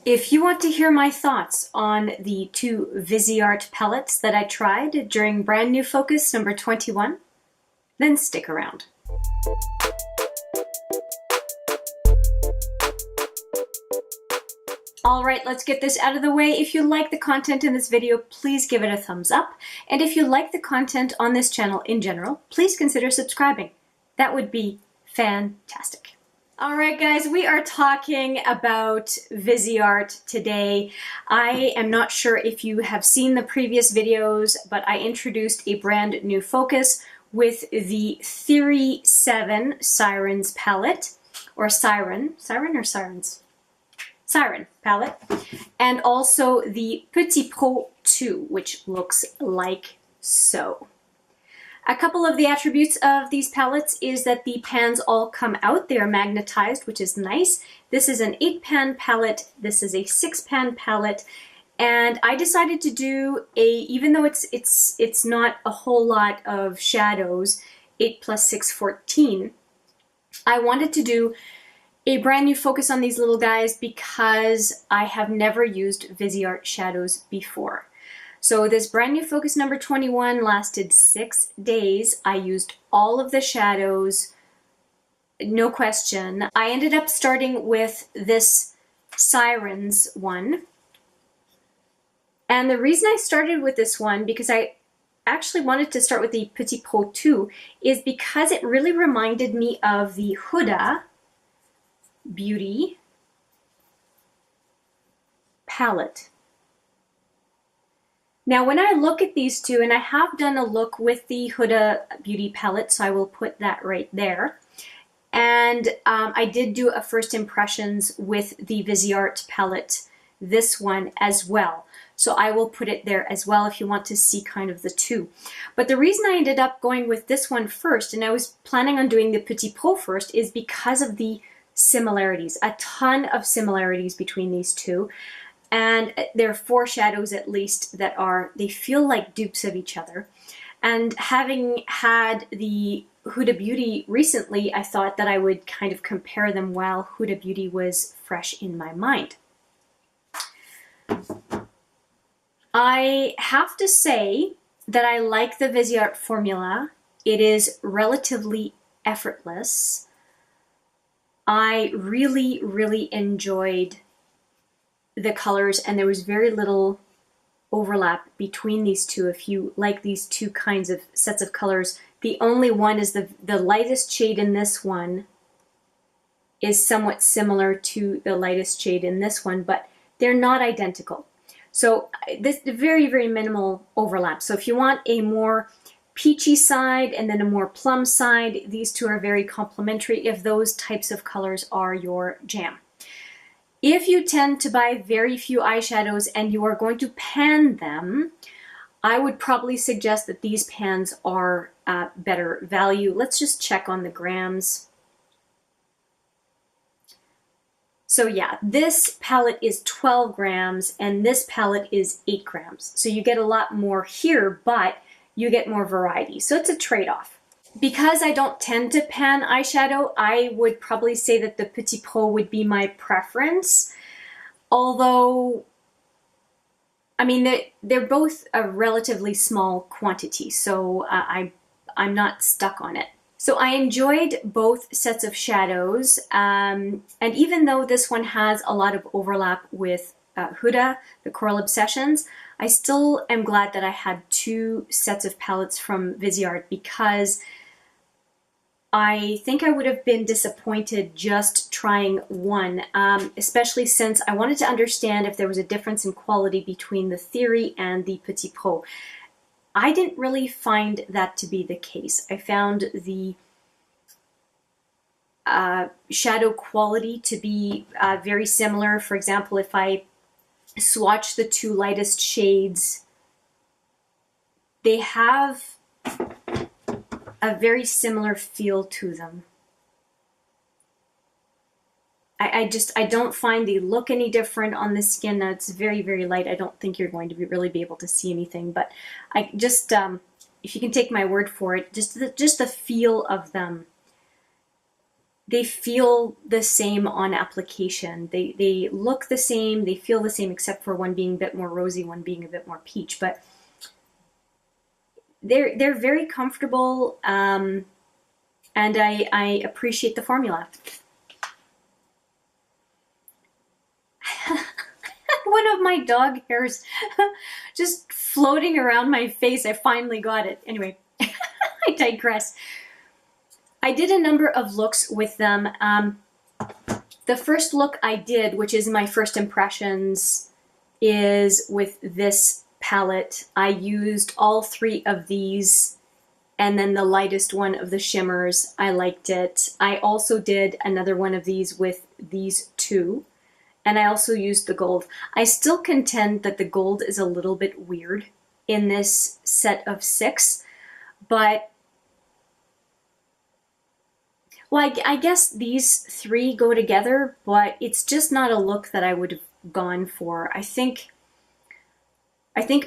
If you want to hear my thoughts on the two Viseart palettes that I tried during brand new focus number 21, then stick around. Alright, let's get this out of the way. If you like the content in this video, please give it a thumbs up. And if you like the content on this channel in general, please consider subscribing. That would be fantastic. Alright guys, we are talking about Viseart today. I am not sure if you have seen the previous videos, but I introduced a brand new focus with the Theory 7 Sirens palette, or Siren or Sirens? Siren palette, and also the Petit 2, which looks like so. A couple of the attributes of these palettes is that the pans all come out. They are magnetized, which is nice. This is an 8-pan palette. This is a 6-pan palette. And I decided to do even though it's not a whole lot of shadows, 8 plus 6, 14, I wanted to do a brand new focus on these little guys because I have never used Viseart shadows before. So this brand new focus number 21 lasted 6 days. I used all of the shadows, no question. I ended up starting with this Sirens one. And the reason I started with this one, because I actually wanted to start with the Petit 2, is because it really reminded me of the Huda Beauty palette. Now when I look at these two, and I have done a look with the Huda Beauty palette, so I will put that right there. And I did do a first impressions with the Viseart palette, this one as well. So I will put it there as well if you want to see kind of the two. But the reason I ended up going with this one first, and I was planning on doing the Petit first, is because of the similarities. A ton of similarities between these two. And there are 4 shadows at least that they feel like dupes of each other. And having had the Huda Beauty recently, I thought that I would kind of compare them while Huda Beauty was fresh in my mind. I have to say that I like the Viseart formula. It is relatively effortless. I really, really enjoyed the colors, and there was very little overlap between these two. If you like these two kinds of sets of colors, the only one is the lightest shade in this one is somewhat similar to the lightest shade in this one, but they're not identical. So this very, very minimal overlap. So if you want a more peachy side and then a more plum side, these two are very complementary if those types of colors are your jam. If you tend to buy very few eyeshadows and you are going to pan them, I would probably suggest that these pans are better value. Let's just check on the grams. So yeah, this palette is 12 grams and this palette is 8 grams. So you get a lot more here, but you get more variety. So it's a trade-off. Because I don't tend to pan eyeshadow, I would probably say that the Petit would be my preference. Although, I mean, they're both a relatively small quantity, so I'm not stuck on it. So I enjoyed both sets of shadows, and even though this one has a lot of overlap with Huda, the Coral Obsessions, I still am glad that I had 2 sets of palettes from Viseart, because I think I would have been disappointed just trying one, especially since I wanted to understand if there was a difference in quality between the Theory and the Petit. I didn't really find that to be the case. I found the shadow quality to be very similar. For example, if I swatch the 2 lightest shades, they have a very similar feel to them. I don't find they look any different on the skin. Now it's very, very light. I don't think you're going to really be able to see anything, but I just, if you can take my word for it, just the feel of them they feel the same on application. They look the same, they feel the same, except for one being a bit more rosy, one being a bit more peach. But they're very comfortable, and I appreciate the formula. One of my dog hairs just floating around my face. I finally got it. Anyway, I digress. I did a number of looks with them. The first look I did, which is my first impressions, is with this palette. I used all three of these and then the lightest one of the shimmers. I liked it. I also did another one of these with these two. And I also used the gold. I still contend that the gold is a little bit weird in this set of 6, but well, I guess these 3 go together, but it's just not a look that I would have gone for. I think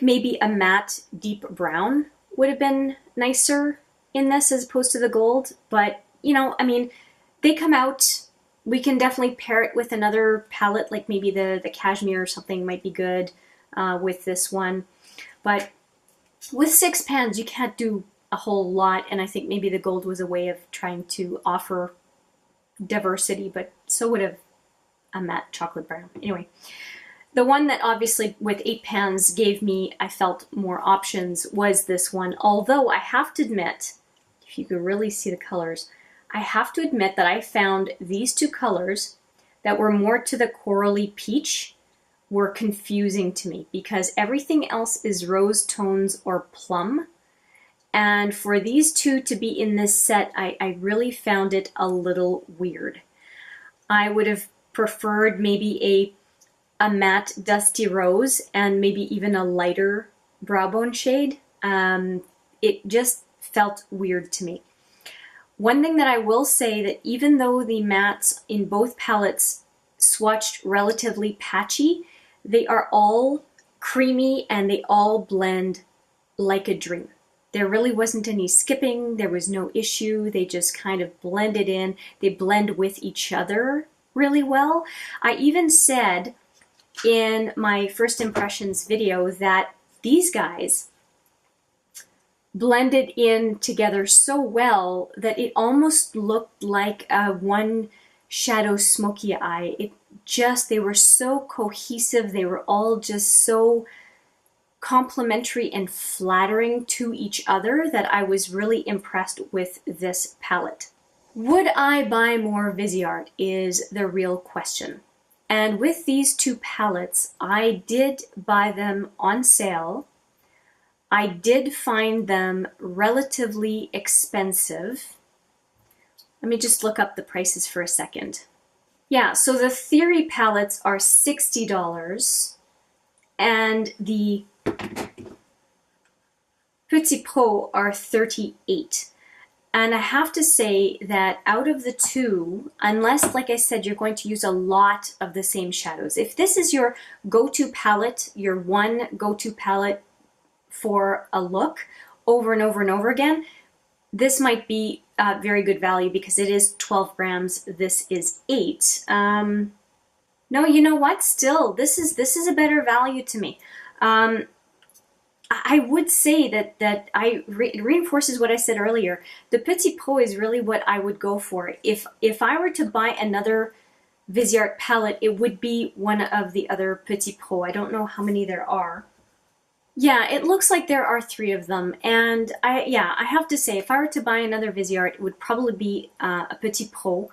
maybe a matte deep brown would have been nicer in this as opposed to the gold, but you know, I mean, they come out. We can definitely pair it with another palette, like maybe the cashmere or something might be good with this one. But with 6 pans, you can't do a whole lot, and I think maybe the gold was a way of trying to offer diversity, but so would have a matte chocolate brown. Anyway, the one that obviously with 8 pans gave me, I felt, more options was this one. Although I have to admit, if you could really see the colors, I have to admit that I found these 2 colors that were more to the corally peach were confusing to me because everything else is rose tones or plum. And for these 2 to be in this set, I really found it a little weird. I would have preferred maybe a matte dusty rose and maybe even a lighter brow bone shade. It just felt weird to me. One thing that I will say, that even though the mattes in both palettes swatched relatively patchy, they are all creamy and they all blend like a dream. There really wasn't any skipping, there was no issue, they just kind of blended in, they blend with each other really well. I even said in my first impressions video that these guys blended in together so well that it almost looked like a one shadow smoky eye. They were so cohesive, they were all just so complementary and flattering to each other that I was really impressed with this palette. Would I buy more Viseart is the real question. And with these 2 palettes, I did buy them on sale. I did find them relatively expensive. Let me just look up the prices for a second. Yeah, so the Theory palettes are $60 and the Petit are $38. And I have to say that out of the 2, unless, like I said, you're going to use a lot of the same shadows, if this is your go-to palette, your one go-to palette for a look over and over and over again, this might be very good value because it is 12 grams. This is 8. No, you know what? Still, this is a better value to me. I would say that it reinforces what I said earlier. The Petit Pot is really what I would go for. If I were to buy another Viseart palette, it would be one of the other Petit Pot. I don't know how many there are. Yeah, it looks like there are 3 of them, and I have to say, if I were to buy another Viseart, it would probably be a Petit Pot.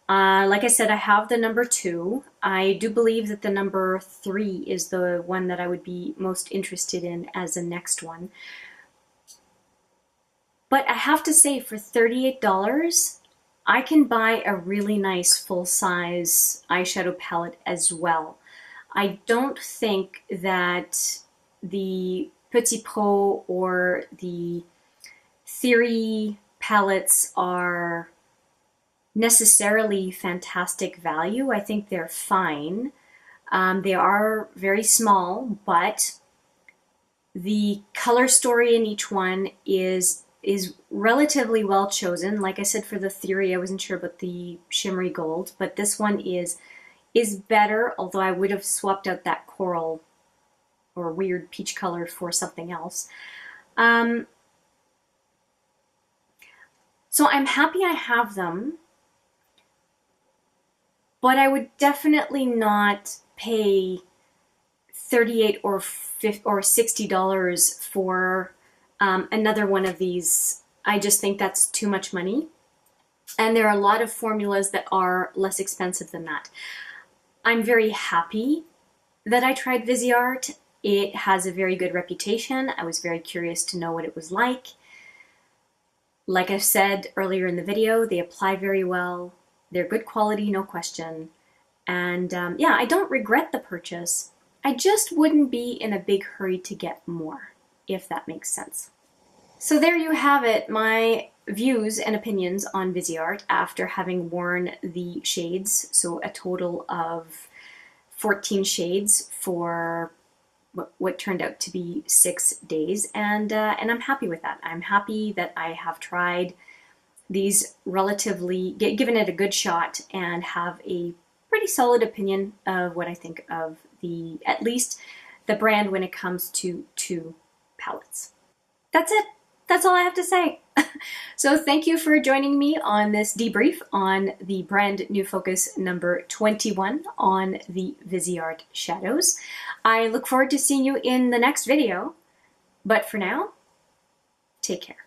Like I said, I have the number 2. I do believe that the number 3 is the one that I would be most interested in as the next one. But I have to say, for $38, I can buy a really nice full-size eyeshadow palette as well. I don't think that the Petit Pot or the Theory palettes are necessarily fantastic value. I think they're fine. They are very small, but the color story in each one is is relatively well chosen. Like I said, for the Theory, I wasn't sure about the shimmery gold, but this one is better, although I would have swapped out that coral or weird peach color for something else. So I'm happy I have them, but I would definitely not pay $38 or $60 for another one of these. I just think that's too much money. And there are a lot of formulas that are less expensive than that. I'm very happy that I tried Viseart. It has a very good reputation. I was very curious to know what it was like. Like I said earlier in the video, they apply very well. They're good quality, no question. And yeah, I don't regret the purchase. I just wouldn't be in a big hurry to get more, if that makes sense. So there you have it, my views and opinions on Viseart after having worn the shades. So a total of 14 shades for what turned out to be 6 days, and I'm happy with that. I'm happy that I have tried these relatively, given it a good shot, and have a pretty solid opinion of what I think of at least the brand when it comes to 2 palettes. That's it. That's all I have to say. So thank you for joining me on this debrief on the brand new focus number 21 on the Viseart shadows. I look forward to seeing you in the next video, but for now, take care.